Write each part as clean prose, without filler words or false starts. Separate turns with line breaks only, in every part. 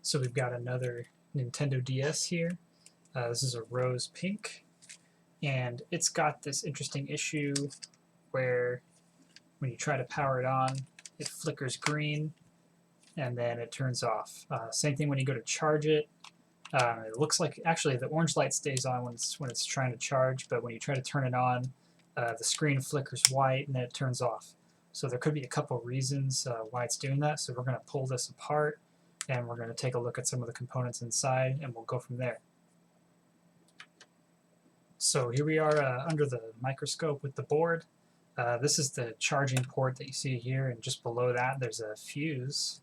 So we've got another Nintendo DS here. This is a rose pink, and it's got this interesting issue where when you try to power it on, it flickers green and then it turns off. Same thing when you go to charge it. It looks like actually the orange light stays on when it's trying to charge, but when you try to turn it on, the screen flickers white and then it turns off. So there could be a couple reasons why it's doing that. So we're going to pull this apart and we're going to take a look at some of the components inside and we'll go from there. So here we are under the microscope with the board. This is the charging port that you see here, and just below that there's a fuse.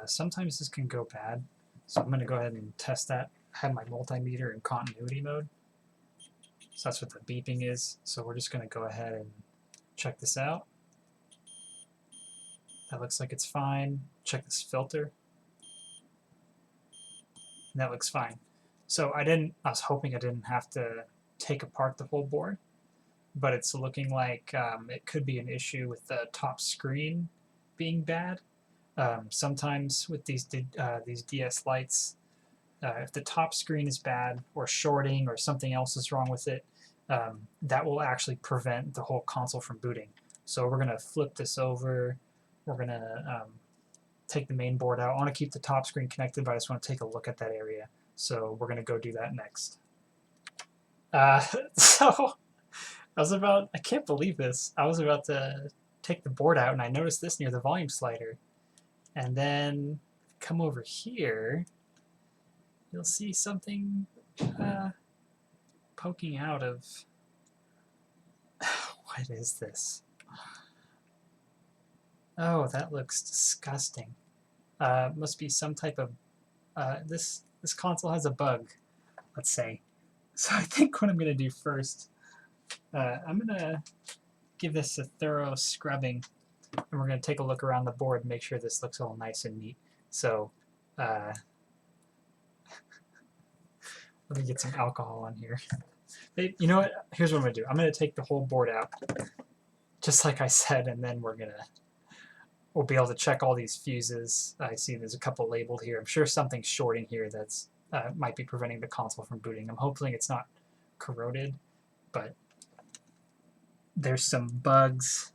Sometimes this can go bad, so I'm going to go ahead and test that. I have my multimeter in continuity mode, so that's what the beeping is. So we're just going to go ahead and check this out. That looks like it's fine. Check this filter. And that looks fine. So I was hoping I didn't have to take apart the whole board, but it's looking like it could be an issue with the top screen being bad. Sometimes with these DS Lites, if the top screen is bad or shorting or something else is wrong with it, that will actually prevent the whole console from booting. So we're going to flip this over. We're going to take the main board out. I want to keep the top screen connected, but I just want to take a look at that area. So we're going to go do that next. So I can't believe this. I was about to take the board out and I noticed this near the volume slider. And then come over here, you'll see something poking out of, what is this? Oh, that looks disgusting. Must be some type of, this console has a bug, let's say. So I think what I'm going to do first, I'm going to give this a thorough scrubbing, and we're going to take a look around the board and make sure this looks all nice and neat. So let me get some alcohol on here. You know what? Here's what I'm going to do. I'm going to take the whole board out, just like I said, and then we'll be able to check all these fuses. I see there's a couple labeled here. I'm sure something's shorting here that's might be preventing the console from booting. I'm hoping it's not corroded, but there's some bugs.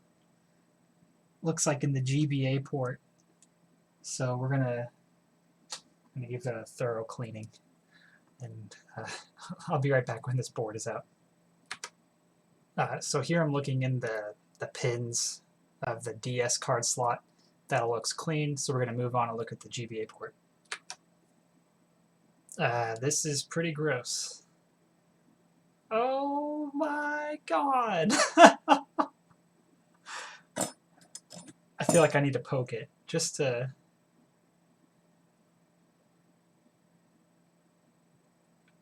Looks like in the GBA port. So we're gonna give that a thorough cleaning, and I'll be right back when this board is out. So here I'm looking in the pins of the DS card slot. That looks clean, so we're going to move on and look at the GBA port. This is pretty gross. Oh my god! I feel like I need to poke it, just to...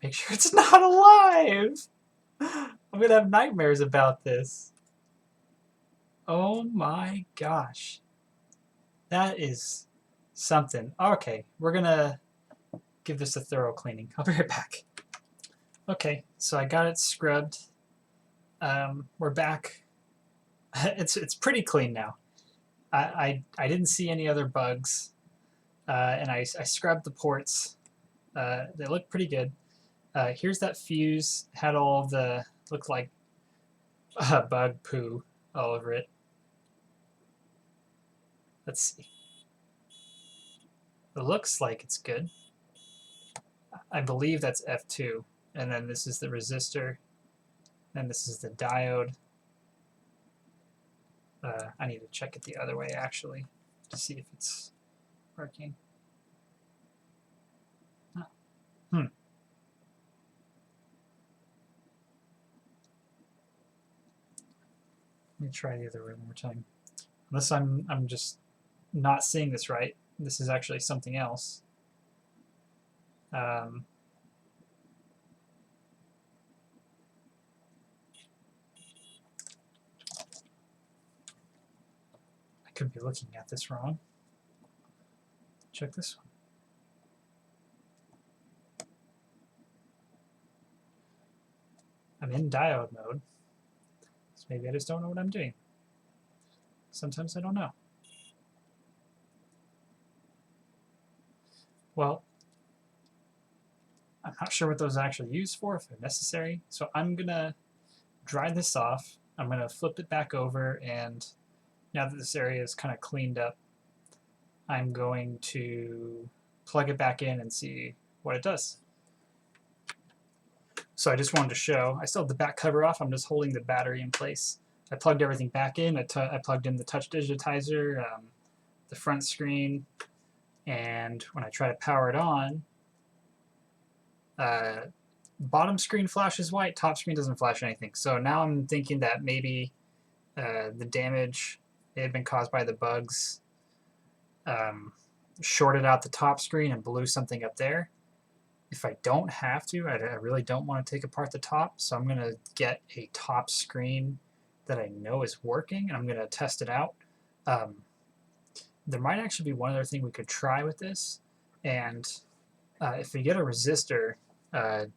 make sure it's not alive! I'm going to have nightmares about this. Oh my gosh. That is something. Okay, we're going to give this a thorough cleaning. I'll be right back. Okay, so I got it scrubbed. We're back. It's pretty clean now. I didn't see any other bugs, and I scrubbed the ports. They look pretty good. Here's that fuse. Had all of the, looked like bug poo all over it. Let's see. It looks like it's good. I believe that's F2. And then this is the resistor. And this is the diode. I need to check it the other way, actually, to see if it's working. Let me try the other way one more time. Unless I'm just not seeing this right. This is actually something else. I could be looking at this wrong. Check this one. I'm in diode mode. So maybe I just don't know what I'm doing. Sometimes I don't know. Well, I'm not sure what those are actually used for, if they're necessary. So I'm going to dry this off. I'm going to flip it back over, and now that this area is kind of cleaned up, I'm going to plug it back in and see what it does. So I just wanted to show, I still have the back cover off, I'm just holding the battery in place. I plugged everything back in, I plugged in the touch digitizer, the front screen, and when I try to power it on, bottom screen flashes white, top screen doesn't flash anything. So now I'm thinking that maybe the damage may have been caused by the bugs shorted out the top screen and blew something up there. If I don't have to, I really don't want to take apart the top, so I'm going to get a top screen that I know is working, and I'm going to test it out. There might actually be one other thing we could try with this, and if we get a resistor, the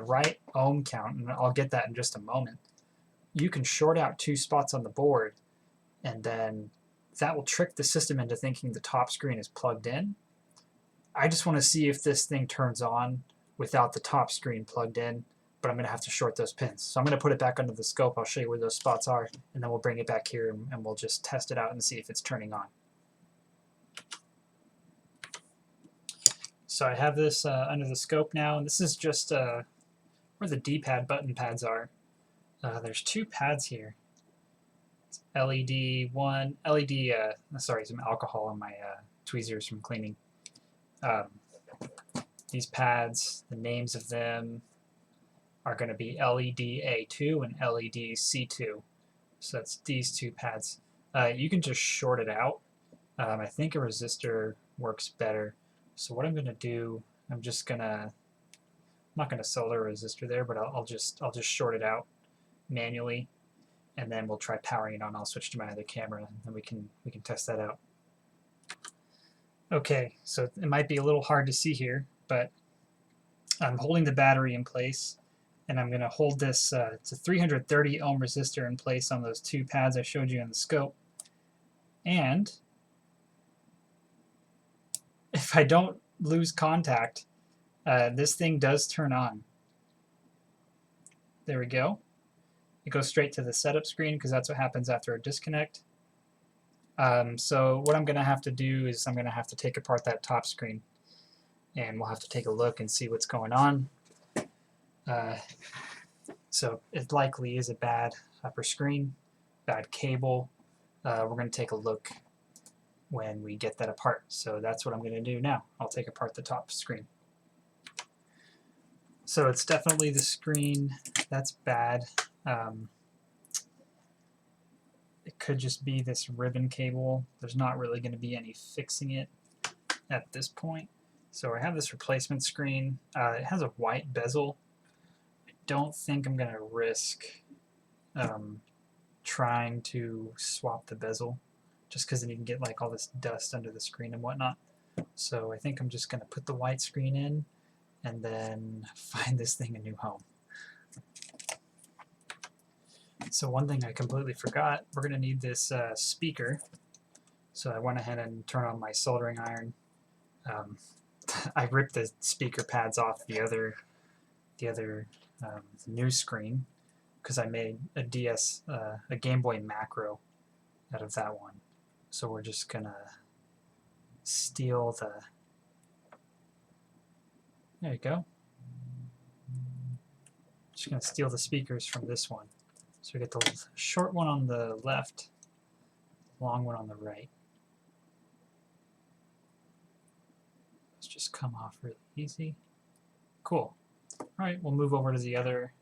right ohm count, and I'll get that in just a moment, you can short out 2 spots on the board, and then that will trick the system into thinking the top screen is plugged in. I just want to see if this thing turns on without the top screen plugged in, but I'm going to have to short those pins. So I'm going to put it back under the scope. I'll show you where those spots are, and then we'll bring it back here and we'll just test it out and see if it's turning on. So I have this under the scope now, and this is just where the D-pad button pads are. There's 2 pads here. It's LED 1, sorry, some alcohol on my tweezers from cleaning. These pads, the names of them are going to be LED A2 and LED C2. So that's these 2 pads. You can just short it out. I think a resistor works better. So what I'm going to do, I'm not going to solder a resistor there, but I'll just short it out manually, and then we'll try powering it on. I'll switch to my other camera, and we can test that out. Okay, so it might be a little hard to see here, but I'm holding the battery in place, and I'm going to hold this, it's a 330 ohm resistor in place on those 2 pads I showed you in the scope. And if I don't lose contact, this thing does turn on. There we go. It goes straight to the setup screen because that's what happens after a disconnect. So what I'm going to have to do is I'm going to have to take apart that top screen, and we'll have to take a look and see what's going on. So it likely is a bad upper screen, bad cable. We're going to take a look when we get that apart. So that's what I'm going to do now. I'll take apart the top screen. So it's definitely the screen that's bad. It could just be this ribbon cable. There's not really going to be any fixing it at this point. So I have this replacement screen. It has a white bezel. I don't think I'm going to risk trying to swap the bezel, just because then you can get like all this dust under the screen and whatnot. So I think I'm just going to put the white screen in and then find this thing a new home. So one thing I completely forgot, we're going to need this speaker. So I went ahead and turned on my soldering iron. I ripped the speaker pads off the new screen because I made a Game Boy macro out of that one. So we're just going to steal the... There you go. Just going to steal the speakers from this one. So we get the short one on the left, long one on the right. Let's just come off really easy. Cool. All right, we'll move over to the other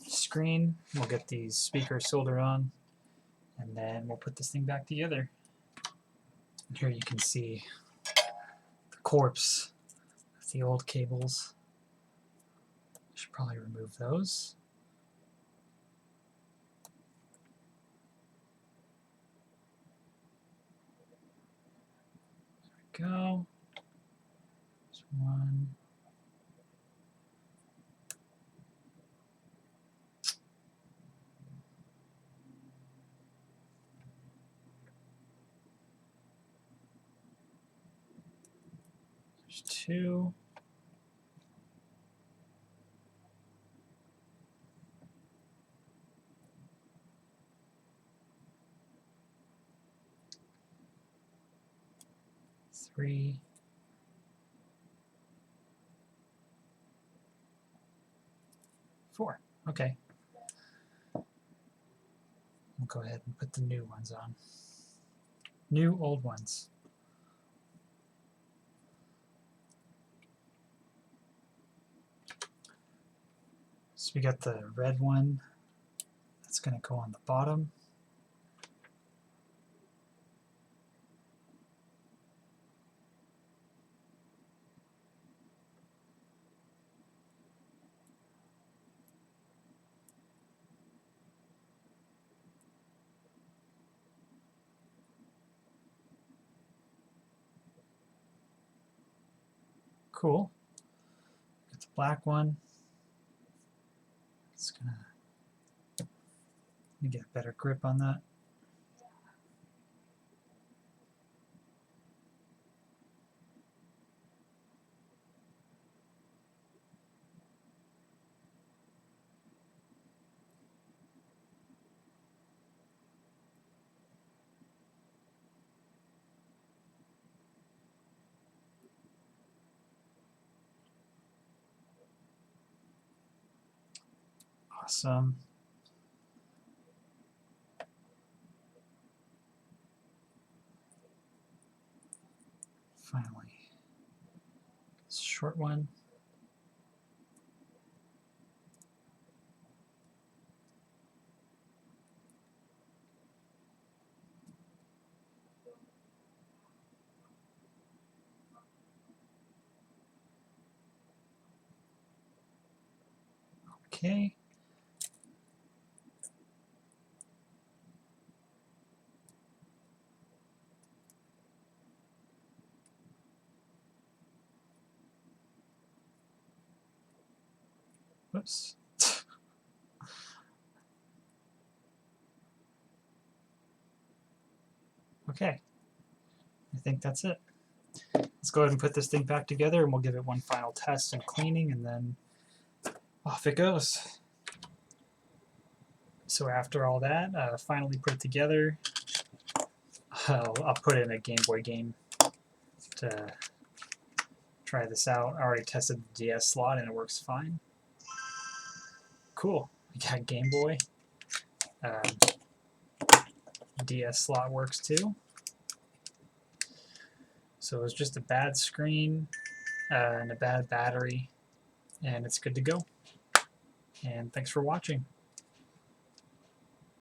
screen. We'll get these speakers soldered on, and then we'll put this thing back together. And here you can see the corpse of the old cables. Should probably remove those. Go. There's one. There's 2. 3, 4. Okay. We'll go ahead and put the new ones on. New old ones. So we got the red one. That's going to go on the bottom. Cool. Got the black one. It's gonna get a better grip on that. Awesome. Finally, short one. Okay. Whoops. Okay. I think that's it. Let's go ahead and put this thing back together, and we'll give it one final test and cleaning, and then off it goes. So after all that, finally put it together. I'll put in a Game Boy game to try this out. I already tested the DS slot, and it works fine. Cool. We got Game Boy. DS slot works too. So it's just a bad screen and a bad battery, and it's good to go. And thanks for watching.